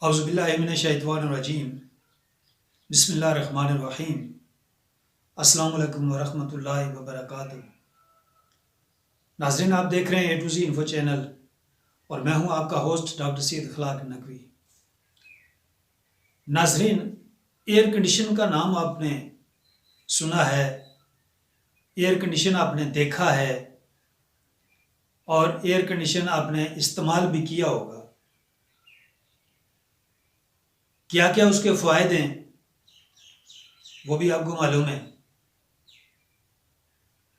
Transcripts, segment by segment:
اعوذ باللہ من الشیطان الرجیم بسم اللہ الرحمن الرحیم السلام علیکم ورحمۃ اللہ وبرکاتہ۔ ناظرین، آپ دیکھ رہے ہیں اے ٹو زی انفو چینل اور میں ہوں آپ کا ہوسٹ ڈاکٹر سید اخلاق نقوی۔ ناظرین، ایئر کنڈیشن کا نام آپ نے سنا ہے، ایئر کنڈیشن آپ نے دیکھا ہے اور ایئر کنڈیشن آپ نے استعمال بھی کیا ہوگا۔ کیا کیا اس کے فوائد ہیں وہ بھی آپ کو معلوم ہے۔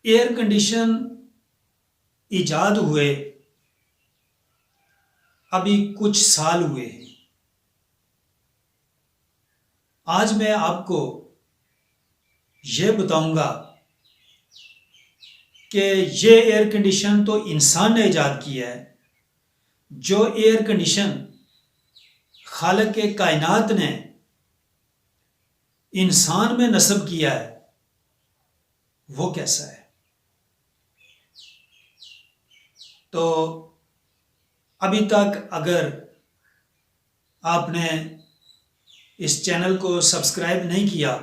ایئر کنڈیشن ایجاد ہوئے ابھی کچھ سال ہوئے ہیں۔ آج میں آپ کو یہ بتاؤں گا کہ یہ ایئر کنڈیشن تو انسان نے ایجاد کیا ہے۔ جو ایئر کنڈیشن خالق کائنات نے انسان میں نصب کیا ہے وہ کیسا ہے؟ تو ابھی تک اگر آپ نے اس چینل کو سبسکرائب نہیں کیا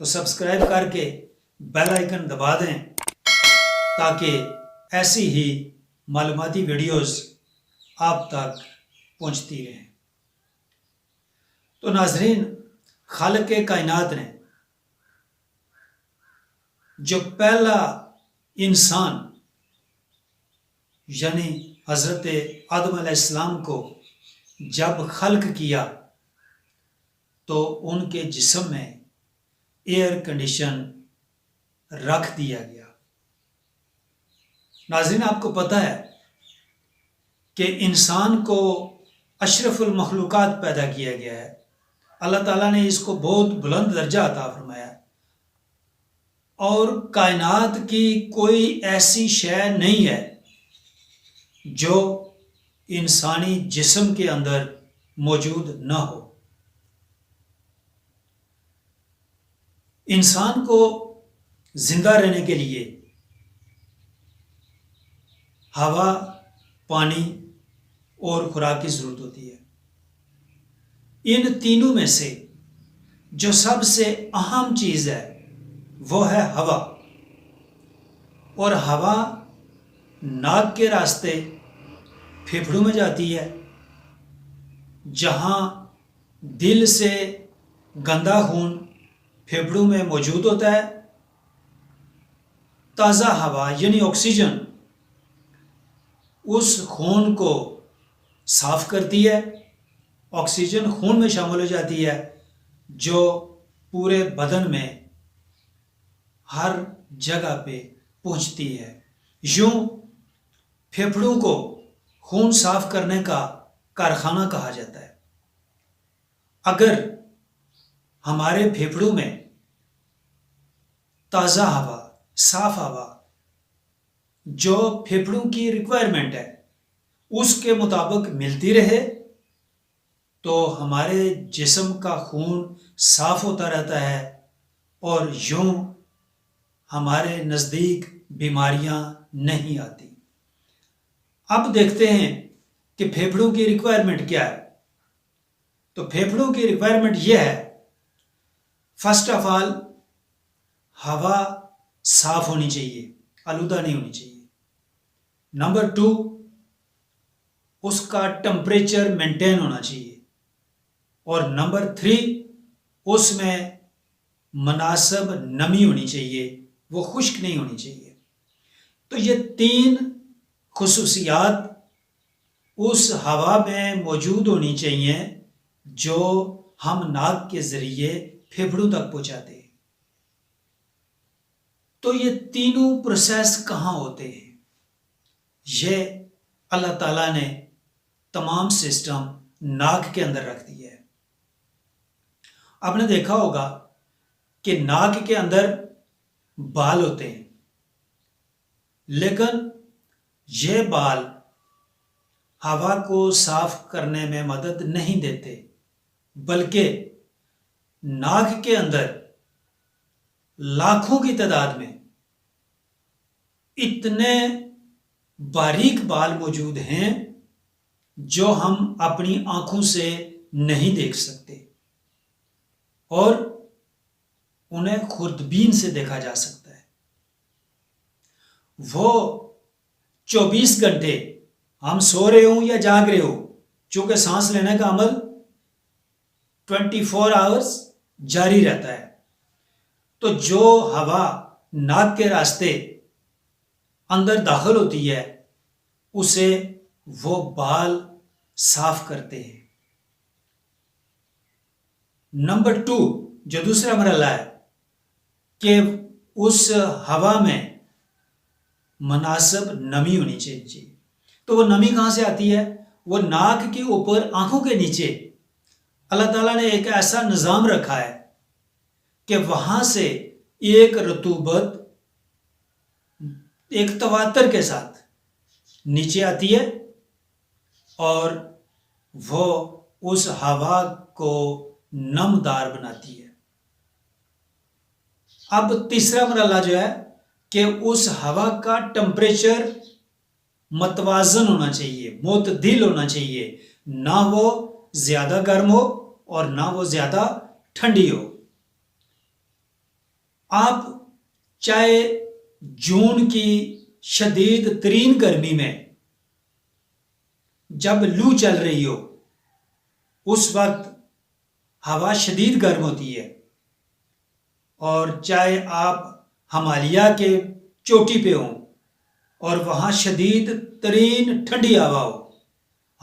تو سبسکرائب کر کے بیل آئیکن دبا دیں تاکہ ایسی ہی معلوماتی ویڈیوز آپ تک پہنچتی رہیں۔ تو ناظرین، خالق کائنات نے جو پہلا انسان یعنی حضرت آدم علیہ السلام کو جب خلق کیا تو ان کے جسم میں ایئر کنڈیشن رکھ دیا گیا۔ ناظرین، آپ کو پتہ ہے کہ انسان کو اشرف المخلوقات پیدا کیا گیا ہے۔ اللہ تعالیٰ نے اس کو بہت بلند درجہ عطا فرمایا ہے اور کائنات کی کوئی ایسی شے نہیں ہے جو انسانی جسم کے اندر موجود نہ ہو۔ انسان کو زندہ رہنے کے لیے ہوا، پانی اور خوراک کی ضرورت ہوتی ہے۔ ان تینوں میں سے جو سب سے اہم چیز ہے وہ ہے ہوا، اور ہوا ناک کے راستے پھیپھڑوں میں جاتی ہے، جہاں دل سے گندا خون پھیپھڑوں میں موجود ہوتا ہے۔ تازہ ہوا یعنی آکسیجن اس خون کو صاف کرتی ہے، آکسیجن خون میں شامل ہو جاتی ہے جو پورے بدن میں ہر جگہ پہ پہنچتی ہے۔ یوں پھیپھڑوں کو خون صاف کرنے کا کارخانہ کہا جاتا ہے۔ اگر ہمارے پھیپھڑوں میں تازہ ہوا، صاف ہوا جو پھیپھڑوں کی ریکوائرمنٹ ہے اس کے مطابق ملتی رہے تو ہمارے جسم کا خون صاف ہوتا رہتا ہے اور یوں ہمارے نزدیک بیماریاں نہیں آتی۔ اب دیکھتے ہیں کہ پھیپھڑوں کی ریکوائرمنٹ کیا ہے۔ تو پھیپھڑوں کی ریکوائرمنٹ یہ ہے، فرسٹ آف آل ہوا صاف ہونی چاہیے، آلودہ نہیں ہونی چاہیے۔ نمبر 2، اس کا ٹمپریچر مینٹین ہونا چاہیے، اور نمبر 3، اس میں مناسب نمی ہونی چاہیے، وہ خشک نہیں ہونی چاہیے۔ تو یہ 3 خصوصیات اس ہوا میں موجود ہونی چاہیے جو ہم ناک کے ذریعے پھیپھڑوں تک پہنچاتے ہیں۔ تو یہ تینوں پروسیس کہاں ہوتے ہیں؟ یہ اللہ تعالیٰ نے تمام سسٹم ناک کے اندر رکھ دیا ہے۔ آپ نے دیکھا ہوگا کہ ناک کے اندر بال ہوتے ہیں، لیکن یہ بال ہوا کو صاف کرنے میں مدد نہیں دیتے، بلکہ ناک کے اندر لاکھوں کی تعداد میں اتنے باریک بال موجود ہیں جو ہم اپنی آنکھوں سے نہیں دیکھ سکتے اور انہیں خوردبین سے دیکھا جا سکتا ہے۔ وہ 24 گھنٹے ہم سو رہے ہوں یا جاگ رہے ہو، چونکہ سانس لینے کا عمل 24 آورز جاری رہتا ہے، تو جو ہوا ناک کے راستے اندر داخل ہوتی ہے اسے وہ بال صاف کرتے ہیں۔ نمبر 2 جو دوسرا مرحلہ ہے کہ اس ہوا میں مناسب نمی ہونی چاہیے۔ تو وہ نمی کہاں سے آتی ہے؟ وہ ناک کے اوپر آنکھوں کے نیچے اللہ تعالیٰ نے ایک ایسا نظام رکھا ہے کہ وہاں سے ایک رطوبت ایک تواتر کے ساتھ نیچے آتی ہے اور وہ اس ہوا کو نمدار بناتی ہے۔ اب تیسرا مرحلہ جو ہے کہ اس ہوا کا ٹمپریچر متوازن ہونا چاہیے، معتدل ہونا چاہیے، نہ وہ زیادہ گرم ہو اور نہ وہ زیادہ ٹھنڈی ہو۔ آپ چاہے جون کی شدید ترین گرمی میں جب لو چل رہی ہو اس وقت ہوا شدید گرم ہوتی ہے، اور چاہے آپ ہمالیہ کے چوٹی پہ ہوں اور وہاں شدید ترین ٹھنڈی ہوا ہو،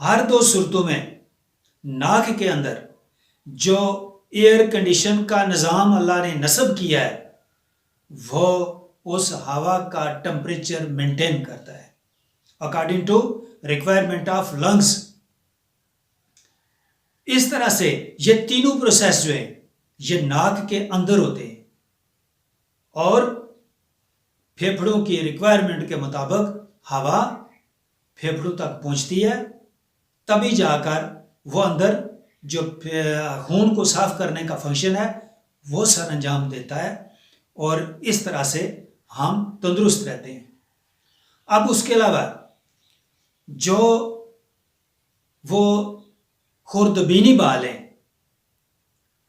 ہر دو صورتوں میں ناک کے اندر جو ایئر کنڈیشن کا نظام اللہ نے نصب کیا ہے وہ اس ہوا کا ٹمپریچر مینٹین کرتا ہے according to requirement of lungs. اس طرح سے یہ تینوں پروسیس جو ہیں یہ ناک کے اندر ہوتے ہیں اور پھیپھڑوں کی ریکوائرمنٹ کے مطابق ہوا پھیپھڑوں تک پہنچتی ہے، تبھی جا کر وہ اندر جو خون کو صاف کرنے کا فنکشن ہے وہ سر انجام دیتا ہے، اور اس طرح سے ہم تندرست رہتے ہیں۔ اب اس کے علاوہ جو وہ خوردبینی بال ہیں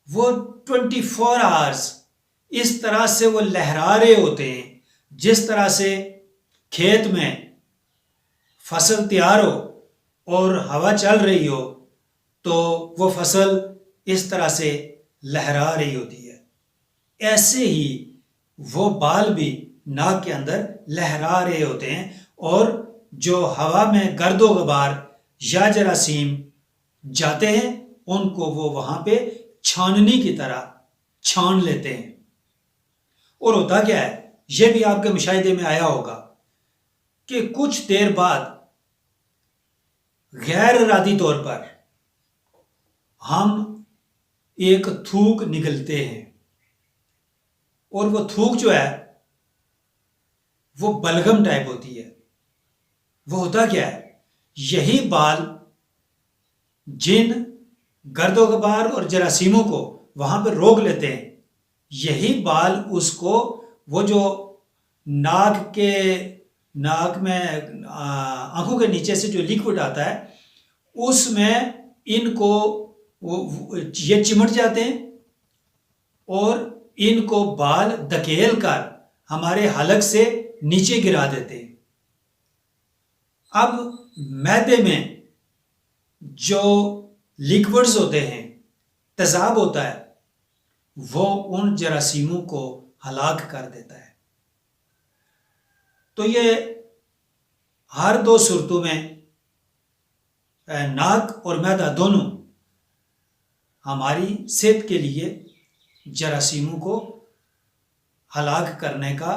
وہ 24 آورز اس طرح سے وہ لہرا رہے ہوتے ہیں، جس طرح سے کھیت میں فصل تیار ہو اور ہوا چل رہی ہو تو وہ فصل اس طرح سے لہرا رہی ہوتی ہے، ایسے ہی وہ بال بھی ناک کے اندر لہرا رہے ہوتے ہیں، اور جو ہوا میں گرد و غبار یا جراثیم جاتے ہیں ان کو وہ وہاں پہ چھاننی کی طرح چھان لیتے ہیں۔ اور ہوتا کیا ہے، یہ بھی آپ کے مشاہدے میں آیا ہوگا کہ کچھ دیر بعد غیر ارادی طور پر ہم ایک تھوک نگلتے ہیں، اور وہ تھوک جو ہے وہ بلغم ٹائپ ہوتی ہے۔ وہ ہوتا کیا ہے، یہی بال جن گرد و غبار اور جراثیموں کو وہاں پہ روک لیتے ہیں، یہی بال اس کو وہ جو ناک میں آنکھوں کے نیچے سے جو لیکوڈ آتا ہے اس میں ان کو یہ چمٹ جاتے ہیں اور ان کو بال دھکیل کر ہمارے حلق سے نیچے گرا دیتے ہیں۔ اب معدے میں جو لیکوڈز ہوتے ہیں، تیزاب ہوتا ہے، وہ ان جراثیموں کو ہلاک کر دیتا ہے۔ تو یہ ہر دو صورتوں میں ناک اور معدہ دونوں ہماری صحت کے لیے جراثیموں کو ہلاک کرنے کا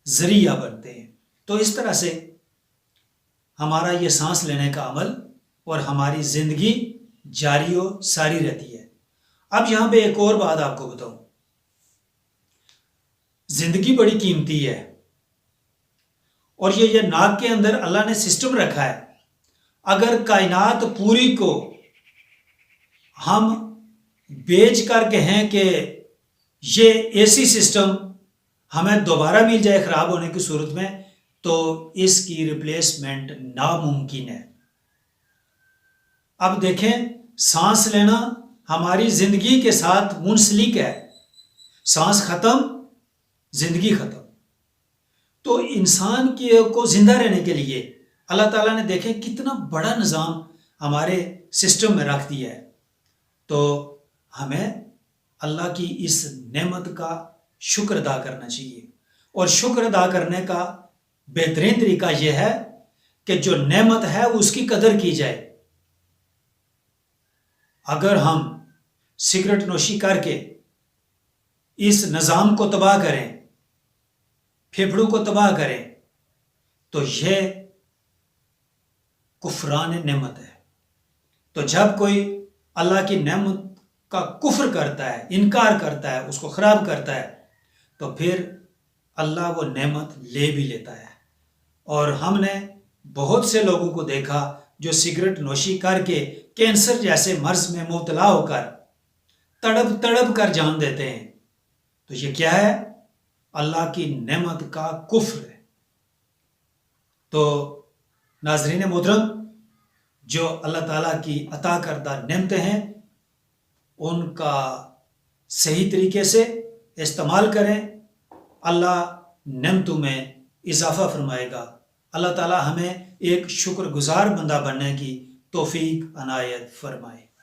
ذریعہ بنتے ہیں۔ تو اس طرح سے ہمارا یہ سانس لینے کا عمل اور ہماری زندگی جاری و ساری رہتی ہے۔ اب یہاں پہ ایک اور بات آپ کو بتاؤں، زندگی بڑی قیمتی ہے، اور یہ ناک کے اندر اللہ نے سسٹم رکھا ہے۔ اگر کائنات پوری کو ہم بیچ کر کہیں کہ یہ ایسی سسٹم ہمیں دوبارہ مل جائے خراب ہونے کی صورت میں، تو اس کی ریپلیسمنٹ ناممکن ہے۔ اب دیکھیں سانس لینا ہماری زندگی کے ساتھ منسلک ہے، سانس ختم زندگی ختم۔ تو انسان کو زندہ رہنے کے لیے اللہ تعالیٰ نے دیکھیں کتنا بڑا نظام ہمارے سسٹم میں رکھ دیا ہے۔ تو ہمیں اللہ کی اس نعمت کا شکر ادا کرنا چاہیے، اور شکر ادا کرنے کا بہترین طریقہ یہ ہے کہ جو نعمت ہے اس کی قدر کی جائے۔ اگر ہم سگریٹ نوشی کر کے اس نظام کو تباہ کریں، پھیپھڑوں کو تباہ کریں، تو یہ کفران نعمت ہے۔ تو جب کوئی اللہ کی نعمت کا کفر کرتا ہے، انکار کرتا ہے، اس کو خراب کرتا ہے، تو پھر اللہ وہ نعمت لے بھی لیتا ہے۔ اور ہم نے بہت سے لوگوں کو دیکھا جو سگریٹ نوشی کر کے کینسر جیسے مرض میں مبتلا ہو کر تڑپ تڑپ کر جان دیتے ہیں۔ تو یہ کیا ہے؟ اللہ کی نعمت کا کفر ہے۔ تو ناظرین محترم، جو اللہ تعالیٰ کی عطا کردہ نعمتیں ہیں ان کا صحیح طریقے سے استعمال کریں، اللہ نعمتوں میں اضافہ فرمائے گا۔ اللہ تعالیٰ ہمیں ایک شکر گزار بندہ بننے کی توفیق عنایت فرمائے۔